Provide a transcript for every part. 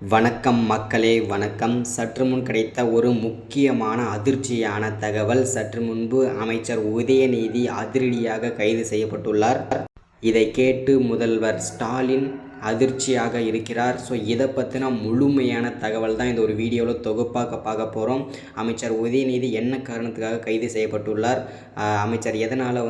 வணக்கம் மக்களே, வணக்கம். சற்று முன் கிடைத்த ஒரு முக்கியமான அதிர்ச்சியான தகவல். சற்று முன்பு அமைச்சர் உதயநிதி அதிரடியாக கைது செய்யப்பட்டுள்ளார். இதை கேட்டு முதல்வர் ஸ்டாலின் அதிர்ச்சியாக இருக்கிறார். ஸோ இதை பற்றின முழுமையான தகவல் தான் இந்த ஒரு வீடியோவில் தொகுப்பாக பார்க்க போகிறோம். அமைச்சர் உதயநிதி என்ன காரணத்துக்காக கைது செய்யப்பட்டுள்ளார், அமைச்சர் எதனால்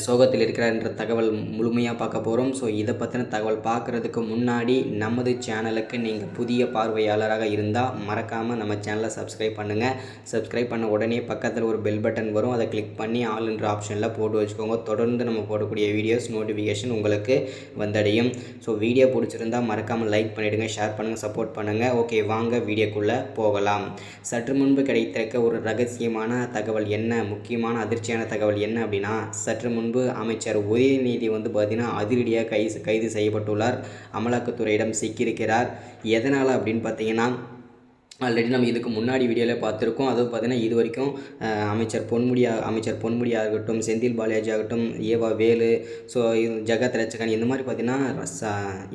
சோகத்தில் இருக்கிறார்ன்ற தகவல் முழுமையாக பார்க்க போகிறோம். ஸோ இதை பற்றின தகவல் பார்க்குறதுக்கு முன்னாடி நமது சேனலுக்கு நீங்கள் புதிய பார்வையாளராக இருந்தால் மறக்காமல் நம்ம சேனலை சப்ஸ்கிரைப் பண்ணுங்கள். சப்ஸ்கிரைப் பண்ண உடனே பக்கத்தில் ஒரு பெல் பட்டன் வரும், அதை கிளிக் பண்ணி ஆல் என்ற ஆப்ஷனில் போட்டு வச்சுக்கோங்க. தொடர்ந்து நம்ம போடக்கூடிய வீடியோஸ் நோட்டிஃபிகேஷன் உங்களுக்கு வந்தடையும். ஸோ வீடியோ பிடிச்சிருந்தால் மறக்காமல் லைக் பண்ணிவிடுங்க, ஷேர் பண்ணுங்கள், சப்போர்ட் பண்ணுங்கள். ஓகே, வாங்க வீடியோக்குள்ளே போகலாம். சற்று முன்பு கிடைத்திருக்க ஒரு ரகசியமான தகவல் என்ன, முக்கியமான அதிர்ச்சியான தகவல் என்ன அப்படின்னா, சற்று முன்பு அமைச்சர் உதயநிதி பார்த்திங்கன்னா அதிரடியாக கைது செய்யப்பட்டுள்ளார். அமலாக்கத்துறையிடம் சிக்கியிருக்கிறார். எதனால் அப்படின்னு பார்த்தீங்கன்னா, ஆல்ரெடி நம்ம இதுக்கு முன்னாடி வீடியோவில் பார்த்துருக்கோம். அதுவும் பார்த்திங்கன்னா இது வரைக்கும் அமைச்சர் பொன்முடியாக இருக்கட்டும், செந்தில் பாலாஜி ஆகட்டும், ஏவா வேலு, ஸோ ஜெகத் ரட்சகன், இந்த மாதிரி பார்த்திங்கன்னா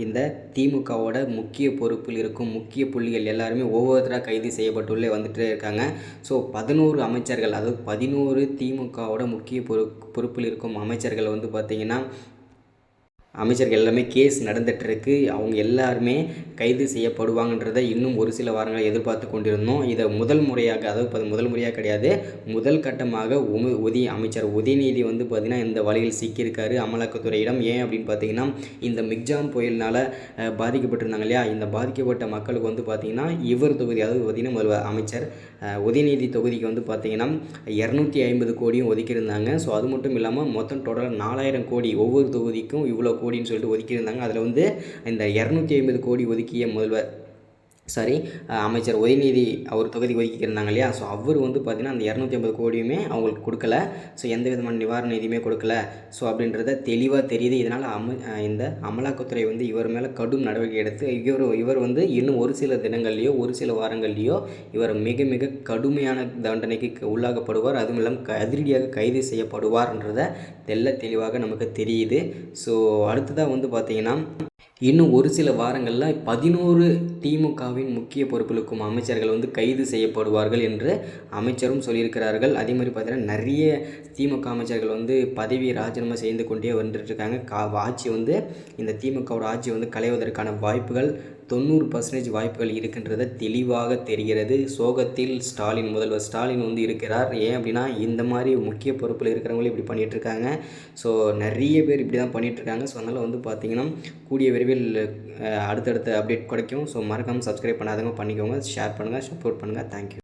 இந்த திமுகவோட முக்கிய பொறுப்பில் இருக்கும் முக்கிய புள்ளிகள் எல்லாருமே ஒவ்வொருத்தராக கைது செய்யப்பட்டுள்ளே வந்துட்டு இருக்காங்க. ஸோ 11 அமைச்சர்கள், அதாவது 11 திமுகவோட முக்கிய பொறுப்பில் இருக்கும் அமைச்சர்கள் பார்த்திங்கன்னா அமைச்சர்கள் எல்லாமே கேஸ் நடந்துகிட்ருக்கு. அவங்க எல்லாருமே கைது செய்யப்படுவாங்கன்றதை இன்னும் ஒரு சில வாரங்கள் எதிர்பார்த்து கொண்டிருந்தோம். இதை முதல் முறையாக, அதாவது முதல் முறையாக கிடையாது, முதல் கட்டமாக அமைச்சர் உதயநிதி பார்த்திங்கன்னா இந்த வலையில் சிக்கியிருக்காரு அமலாக்கத்துறையிடம். ஏன் அப்படின்னு பார்த்தீங்கன்னா, இந்த மிக்ஜாம் புயலினால் பாதிக்கப்பட்டிருந்தாங்க இல்லையா, இந்த பாதிக்கப்பட்ட மக்களுக்கு பார்த்திங்கன்னா இவர் தொகுதி, அதாவது பார்த்திங்கன்னா முதல்வர் அமைச்சர் உதயநிதி தொகுதிக்கு பார்த்திங்கன்னா 250 கோடியும் ஒதுக்கியிருந்தாங்க. ஸோ அது மட்டும் இல்லாமல் மொத்தம் டோட்டலாக 4000 கோடி, ஒவ்வொரு தொகுதிக்கும் இவ்வளோ கோடின்னு சொல்லிட்டு ஒதுக்கியிருந்தாங்க. அதில் இந்த 250 கோடி ஒதுக்கிய அமைச்சர் உதயநிதி அவர் தொகுதி ஒதுக்கியிருந்தாங்க இல்லையா, ஸோ அவர் பார்த்திங்கன்னா அந்த 250 கோடியுமே அவங்களுக்கு கொடுக்கல. ஸோ எந்த விதமான நிவாரண நிதியுமே கொடுக்கல. ஸோ அப்படின்றத தெளிவாக தெரியுது. இதனால் இந்த அமலாக்கத்துறை இவர் மேலே கடும் நடவடிக்கை எடுத்து இவர் இன்னும் ஒரு சில தினங்கள்லையோ ஒரு சில வாரங்கள்லையோ இவர் மிக மிக கடுமையான தண்டனைக்கு உள்ளாகப்படுவார். அதுவும் இல்லாமல் அதிரடியாக கைது செய்யப்படுவார்ன்றதை தெளிவாக நமக்கு தெரியுது. ஸோ அடுத்ததாக பார்த்திங்கன்னா இன்னும் ஒரு சில வாரங்களில் 11 திமுகவின் முக்கிய பொறுப்பிலுக்கும் அமைச்சர்கள் கைது செய்யப்படுவார்கள் என்று அமைச்சரும் சொல்லியிருக்கிறார்கள். அதே மாதிரி பார்த்தீங்கன்னா நிறைய திமுக அமைச்சர்கள் பதவி ராஜினாமா செய்து கொண்டே வந்துட்டுருக்காங்க. ஆட்சி இந்த திமுகவோட ஆட்சி களைவதற்கான வாய்ப்புகள் 90% வாய்ப்புகள் இருக்கின்றத தெளிவாக தெரிகிறது. சோகத்தில் முதல்வர் ஸ்டாலின் இருக்கிறார். ஏன் அப்படின்னா, இந்த மாதிரி முக்கிய பொறுப்பில் இருக்கிறவங்களும் இப்படி பண்ணிகிட்ருக்காங்க. ஸோ நிறைய பேர் இப்படி தான் பண்ணிகிட்ருக்காங்க. ஸோ அதனால் பார்த்திங்கன்னா கூடிய விரைவில் அடுத்தடுத்த அப்டேட் கிடைக்கும். ஸோ மறக்காமல் சப்ஸ்கிரைப் பண்ணாதவங்க பண்ணிக்கோங்க, ஷேர் பண்ணுங்கள், சப்போர்ட் பண்ணுங்கள். தேங்க்யூ.